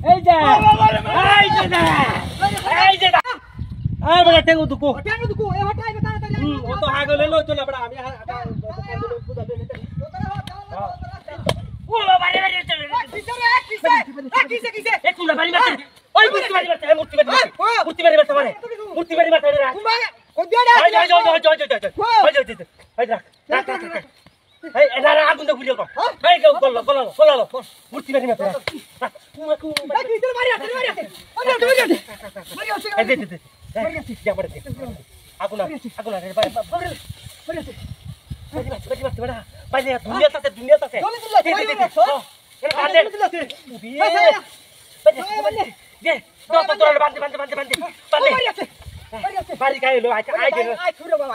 এই যে আয় বড় টেঙ্গু দুকো এ হটাই বে তাড়াতাড়ি ও তো আগে লইলো চল বড় আমি ও বাবা রে কিসে এ কুলা বাড়ি মারতে ওই মূর্তি বাড়ি মারতে মূর্তি বাড়ি মারতে মারে মূর্তি বাড়ি মারতে রে কই দিওড়া এই রাখ এই এনা আগুন দে গুলিও কর এই গল্ল মূর্তি বাড়ি মারতে কিসে মারি আছে এই দে যা বড় দে আগুন রে বাড়ি মারতে বড় বাইরে দুনিয়া তাতে এ বাঁধে দে তো বাঁধে বাড়ি গায়ে লো আই ছুরে বাবা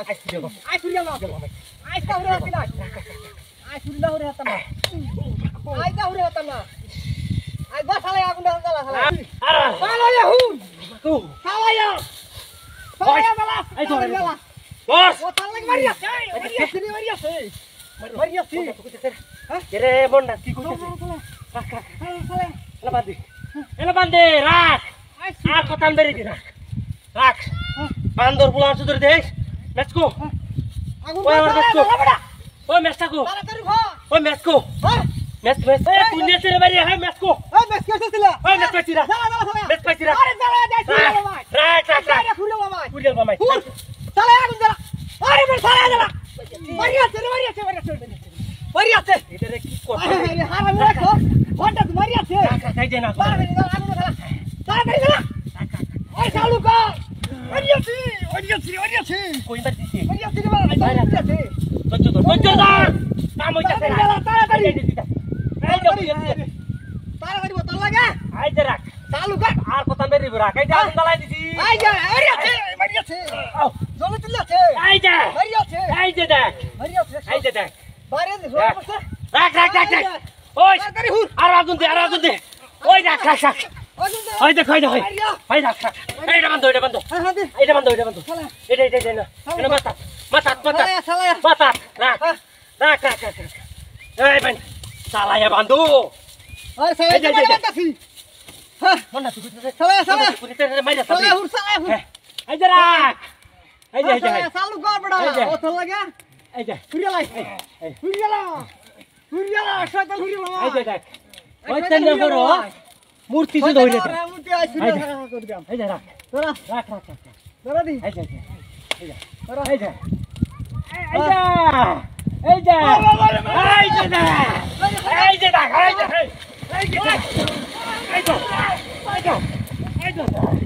আই ছুরে হতা না আই দা হরে হতা না আই বসালে আগুন জ্বালা সালায়া হুন সালায়া বালা এই তো বস ও তাল লাগি মারি আছে রে বন্ডা কি কইছিস এলা বান্ধে রাখ আর কথা বেরি দি রাখ বান্দর বুলান সুদর দেখ মেসকো আগুন ওই মেসকো তাড়াতাড়ি ভ ওই মেসকো মেস এ পুণ্য তেরে বাড়ি হ্যাঁ মেসকো ওই মেস কেসে ছিল ওই মেস পাইছিরা মেস পাইছিরা আরে জ্বালা যাই ছুরে বাবা রাখ ছুরে বাবা কুড়িয়াল মামাই সালায়া আগুন জ্বালা আরে বে সালায়া জ্বালা মারি আছে এটা রে কি করছ আরে হারাম রাখো হঠাৎ মারি আছে তাই দে না তাড়াতাড়ি জ্বালা তাড়াতাড়ি জ্বালা ওই চালু কর মারি আছে কইবার দিছি মারি আছে রে বাবা মারি আছে ধৈর্য ধর কাম হইতাছে তাড়াতাড়ি তাড়াতাড়ি বোতল লাগা আই দে রাখ চালু কর আর কথা বেরি রাখ এই যে আগুন জ্বালাই দিছি আই যা মারি আছে জলে তুলে আছে এই যে মারি আছে এই যে দেখ এই যে দেখ বাইরে দে জলে পড়ছে রাখ ওই তাড়াতাড়ি হুর আর আগুন দে ওই রাখ আগুন দে ওই দেখ ওই রাখ এইটা বন্ধ হ্যাঁ দে এটা বন্ধ এটা না এটা মাথা সালায়া মাথা রাখ এই বান সালায়া বান্ধু আরে সালায়া বাতাসি হ্যাঁ মন্না তুই সালায়া কুড়িতে মাইরা সালায়া হুর সালায়া হুর এই যে রাখ এই যে চালু কর বড়া বোতল লাগা এই যে হুরিয়ালা শয়তান হুরিয়ালা এই যে দেখ ওই তেল করো মূর্তি তো ধরে মূর্তি আই হুরিয়ালা করে দিলাম এই যে রাখ রাখ ধরা দি এই যে এই যে ধরা এই যে এই যে ধরা